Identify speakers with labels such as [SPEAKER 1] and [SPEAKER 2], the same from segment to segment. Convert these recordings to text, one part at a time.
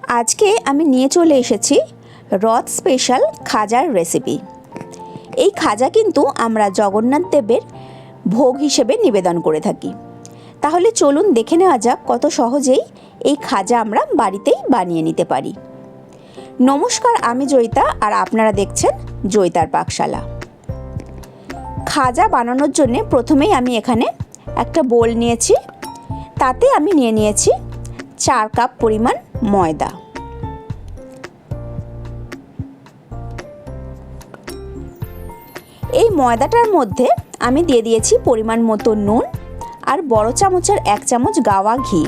[SPEAKER 1] আজকে আমি নিয়ে চলে এসেছি রথ স্পেশাল খাজার রেসিপি। এই খাজা কিন্তু আমরা জগন্নাথ দেবের ভোগ হিসেবে নিবেদন করে থাকি। তাহলে চলুন দেখে নেওয়া যাক কত সহজেই এই খাজা আমরা বাড়িতেই বানিয়ে নিতে পারি। নমস্কার, আমি জয়িতা আর আপনারা দেখছেন জয়িতার পাকশালা। খাজা বানানোর জন্য প্রথমেই আমি এখানে একটা বোল নিয়েছি, তাতে আমি নিয়ে নিয়েছি 4 কাপ পরিমাণ ময়দা। এই ময়দাটার মধ্যে আমি দিয়ে দিয়েছি পরিমাণ মতো নুন আর বড় চামচের 1 চামচ গাওয়া ঘি।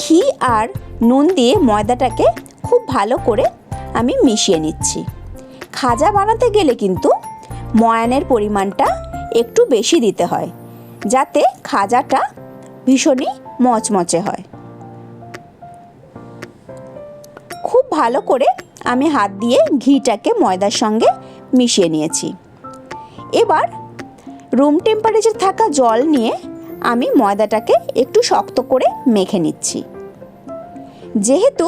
[SPEAKER 1] ঘি আর নুন দিয়ে ময়দাটাকে খুব ভালো করে আমি মিশিয়ে নিচ্ছি। খাজা বানাতে গেলে কিন্তু ময়ানের পরিমাণটা একটু বেশি দিতে হয়, যাতে খাজাটা ভীষণই মচমচে হয়। খুব ভালো করে আমি হাত দিয়ে ঘিটাকে ময়দার সঙ্গে মিশিয়ে নিয়েছি। এবার রুম টেম্পারেচার থাকা জল নিয়ে আমি ময়দাটাকে একটু শক্ত করে মেখে নিচ্ছি। যেহেতু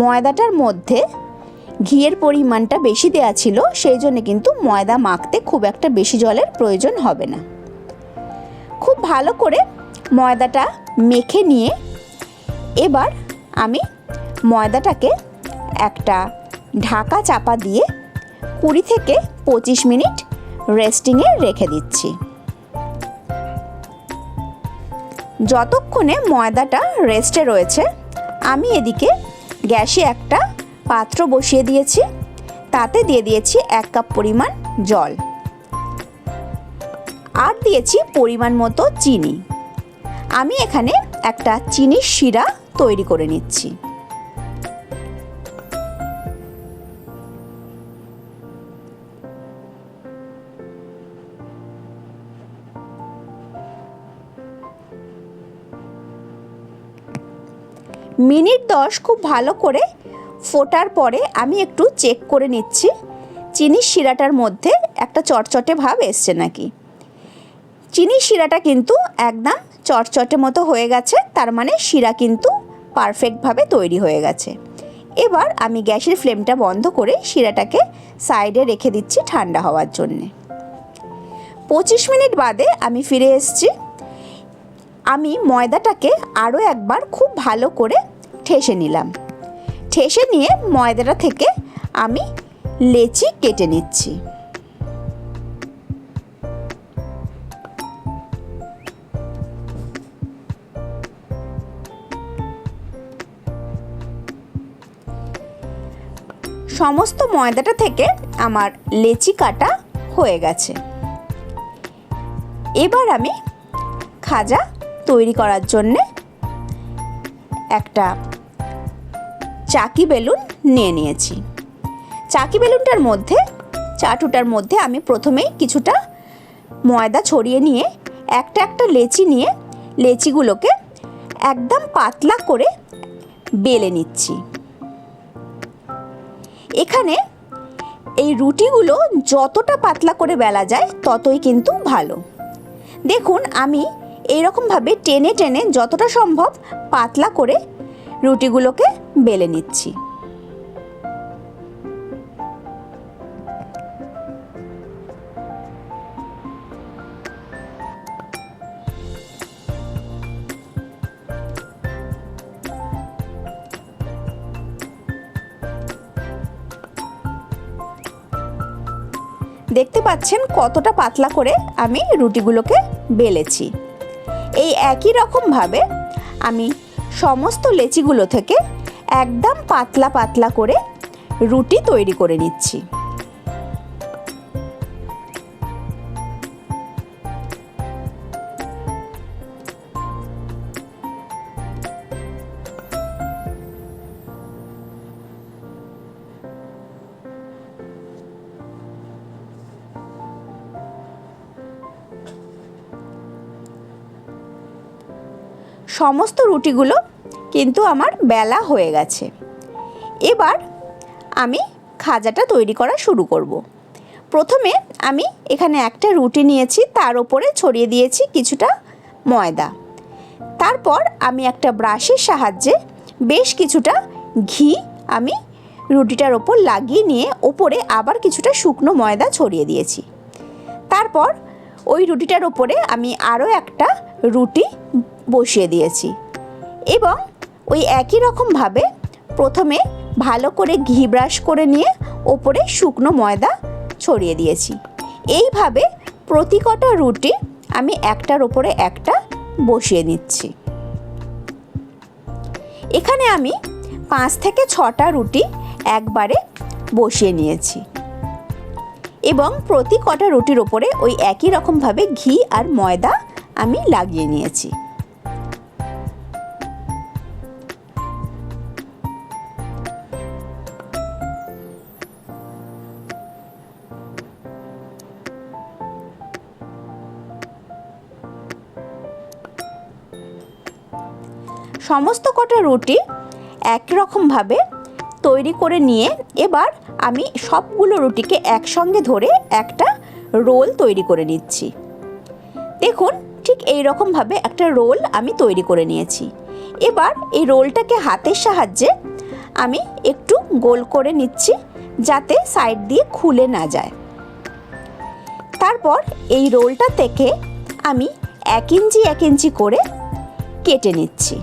[SPEAKER 1] ময়দাটার মধ্যে ঘিয়ের পরিমাণটা বেশি দেওয়া ছিল, সেই জন্য কিন্তু ময়দা মাখতে খুব একটা বেশি জলের প্রয়োজন হবে না। খুব ভালো করে ময়দাটা মেখে নিয়ে এবার আমি ময়দাটাকে একটা ঢাকা চাপা দিয়ে 20 থেকে 25 মিনিট রেস্টিংয়ে রেখে দিচ্ছি। যতক্ষণে ময়দাটা রেস্টে রয়েছে, আমি এদিকে গ্যাসে একটা পাত্র বসিয়ে দিয়েছি, তাতে দিয়ে দিয়েছি 1 কাপ পরিমাণ জল আর দিয়েছি পরিমাণ মতো চিনি। আমি এখানে একটা চিনির শিরা তৈরি করে নিচ্ছি। মিনিট 10 খুব ভালো করে ফোটার পরে আমি একটু চেক করে নিচ্ছি চিনির শিরাটার মধ্যে একটা চটচটে ভাব এসছে নাকি। চিনির শিরাটা কিন্তু একদম চটচটে মতো হয়ে গেছে, তার মানে শিরা কিন্তু পারফেক্টভাবে তৈরি হয়ে গেছে। এবার আমি গ্যাসের ফ্লেমটা বন্ধ করে শিরাটাকে সাইডে রেখে দিচ্ছি ঠান্ডা হওয়ার জন্যে। 25 মিনিট বাদে আমি ফিরে এসেছি। আমি ময়দাটাকে আরও একবার খুব ভালো করে ঠেসে নিলাম। ঠেসে নিয়ে ময়দাটা থেকে আমি লেচি কেটে নিচ্ছি। সমস্ত ময়দাটা থেকে আমার লেচি কাটা হয়ে গেছে। এবার আমি খাজা তৈরি করার জন্যে একটা চাকি বেলুন নিয়ে নিয়েছি। চাকি বেলুনটার মধ্যে, চাটুটার মধ্যে আমি প্রথমেই কিছুটা ময়দা ছড়িয়ে নিয়ে একটা লেচি নিয়ে লেচিগুলোকে একদম পাতলা করে বেলে নিচ্ছি। এখানে এই রুটিগুলো যতটা পাতলা করে বেলা যায় ততই কিন্তু ভালো। দেখুন, আমি এইরকমভাবে টেনে টেনে যতটা সম্ভব পাতলা করে রুটিগুলোকে বেলে নিচ্ছি। দেখতে পাচ্ছেন কতটা পাতলা করে আমি রুটিগুলোকে বেলেছি। এই একই রকমভাবে আমি সমস্ত লেচিগুলো থেকে একদম পাতলা পাতলা করে রুটি তৈরি করে নিচ্ছি। সমস্ত রুটিগুলো কিন্তু আমার বেলা হয়ে গেছে। এবার আমি খাজাটা তৈরি করা শুরু করব। প্রথমে আমি এখানে একটা রুটি নিয়েছি, তার উপরে ছড়িয়ে দিয়েছি কিছুটা ময়দা। তারপর আমি একটা ব্রাশের সাহায্যে বেশ কিছুটা ঘি আমি রুটিটার ওপর লাগিয়ে নিয়ে ওপরে আবার কিছুটা শুকনো ময়দা ছড়িয়ে দিয়েছি। তারপর ওই রুটিটার ওপরে আমি আরও একটা রুটি বসিয়ে দিয়েছি এবং ওই একই রকমভাবে প্রথমে ভালো করে ঘি ব্রাশ করে নিয়ে ওপরে শুকনো ময়দা ছড়িয়ে দিয়েছি। এইভাবে প্রতি কটা রুটি আমি একটার ওপরে একটা বসিয়ে নিচ্ছি। এখানে আমি 5 থেকে 6টা রুটি একবারে বসিয়ে নিয়েছি এবং প্রতি কটা রুটির ওপরে ওই একই রকমভাবে ঘি আর ময়দা আমি লাগিয়ে নিয়েছি। সমস্ত কটা রুটি একরকমভাবে তৈরি করে নিয়ে এবার আমি সবগুলো রুটিকে একসঙ্গে ধরে একটা রোল তৈরি করে নিচ্ছি। দেখুন ঠিক এই রকমভাবে একটা রোল আমি তৈরি করে নিয়েছি। এবার এই রোলটাকে হাতের সাহায্যে আমি একটু গোল করে নিচ্ছি যাতে সাইড দিয়ে খুলে না যায়। তারপর এই রোলটা থেকে আমি 1 ইঞ্চি 1 ইঞ্চি করে কেটে নিচ্ছি।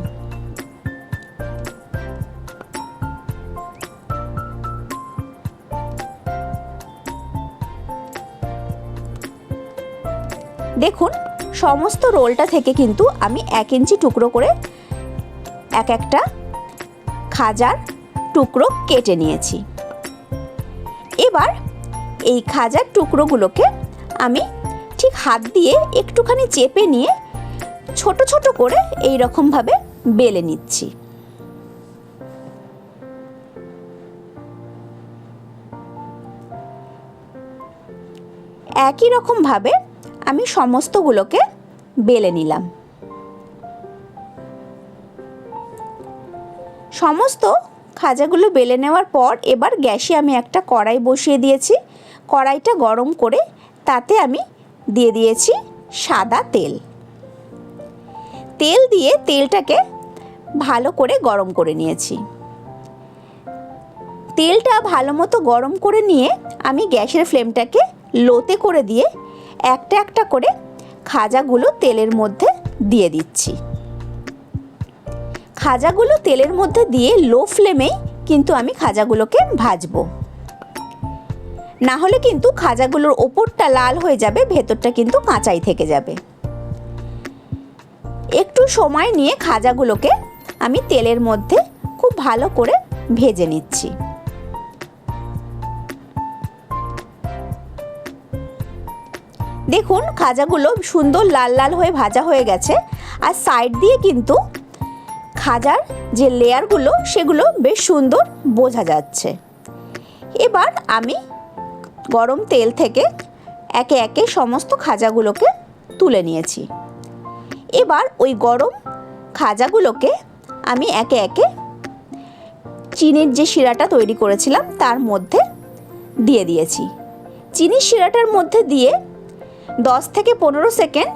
[SPEAKER 1] দেখুন সমস্ত রোলটা থেকে কিন্তু আমি 1 ইঞ্চি টুকরো করে একটা খাজার টুকরো কেটে নিয়েছি। এবার এই খাজার টুকরোগুলোকে আমি ঠিক হাত দিয়ে একটুখানি চেপে নিয়ে ছোট ছোট করে এই রকমভাবে বেলে নিচ্ছি। একই রকমভাবে আমি সমস্তগুলোকে বেলে নিলাম। সমস্ত খাজাগুলো বেলে নেওয়ার পর এবার গ্যাসে আমি একটা কড়াই বসিয়ে দিয়েছি। কড়াইটা গরম করে তাতে আমি দিয়ে দিয়েছি সাদা তেল। তেল দিয়ে তেলটাকে ভালো করে গরম করে নিয়েছি। তেলটা ভালো মতো গরম করে নিয়ে আমি গ্যাসের ফ্লেমটাকে লোতে করে দিয়ে একটা একটা করে খাজাগুলো তেলের মধ্যে দিয়ে দিচ্ছি। খাজাগুলো তেলের মধ্যে দিয়ে লো ফ্লেমেই কিন্তু আমি খাজাগুলোকে ভাজবো, না হলে কিন্তু খাজাগুলোর ওপরটা লাল হয়ে যাবে, ভেতরটা কিন্তু কাঁচাই থেকে যাবে। একটু সময় নিয়ে খাজাগুলোকে আমি তেলের মধ্যে খুব ভালো করে ভেজে নিচ্ছি। দেখুন খাজাগুলো সুন্দর লাল লাল হয়ে ভাজা হয়ে গেছে আর সাইড দিয়ে কিন্তু খাজার যে লেয়ারগুলো সেগুলো বেশ সুন্দর বোঝা যাচ্ছে। এবার আমি গরম তেল থেকে একে একে সমস্ত খাজাগুলোকে তুলে নিয়েছি। এবার ওই গরম খাজাগুলোকে আমি একে একে চিনির যে শিরাটা তৈরি করেছিলাম তার মধ্যে দিয়ে দিয়েছি। চিনির শিরাটার মধ্যে দিয়ে 10 থেকে 15 সেকেন্ড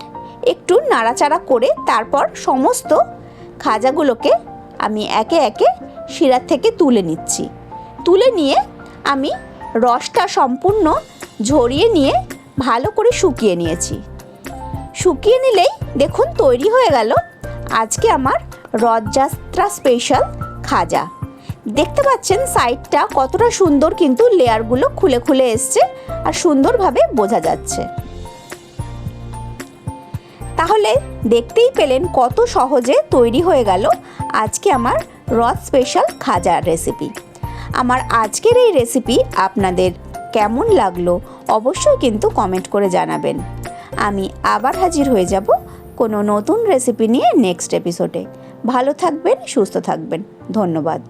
[SPEAKER 1] একটু নাড়াচাড়া করে তারপর সমস্ত খাজাগুলোকে আমি একে একে শিরার থেকে তুলে নিচ্ছি। তুলে নিয়ে আমি রসটা সম্পূর্ণ ঝরিয়ে নিয়ে ভালো করে শুকিয়ে নিয়েছি। শুকিয়ে নিলেই দেখুন তৈরি হয়ে গেল আজকে আমার রথযাত্রা স্পেশাল খাজা। দেখতে পাচ্ছেন সাইডটা কতটা সুন্দর, কিন্তু লেয়ারগুলো খুলে খুলে এসছে আর সুন্দরভাবে বোঝা যাচ্ছে। তাহলে দেখতেই পেলেন কত সহজে তৈরি হয়ে গেল আজকে আমার রথ স্পেশাল খাজার রেসিপি। আমার আজকের এই রেসিপি আপনাদের কেমন লাগলো অবশ্যই কিন্তু কমেন্ট করে জানাবেন। আমি আবার হাজির হয়ে যাব কোনো নতুন রেসিপি নিয়ে নেক্সট এপিসোডে। ভালো থাকবেন, সুস্থ থাকবেন। ধন্যবাদ।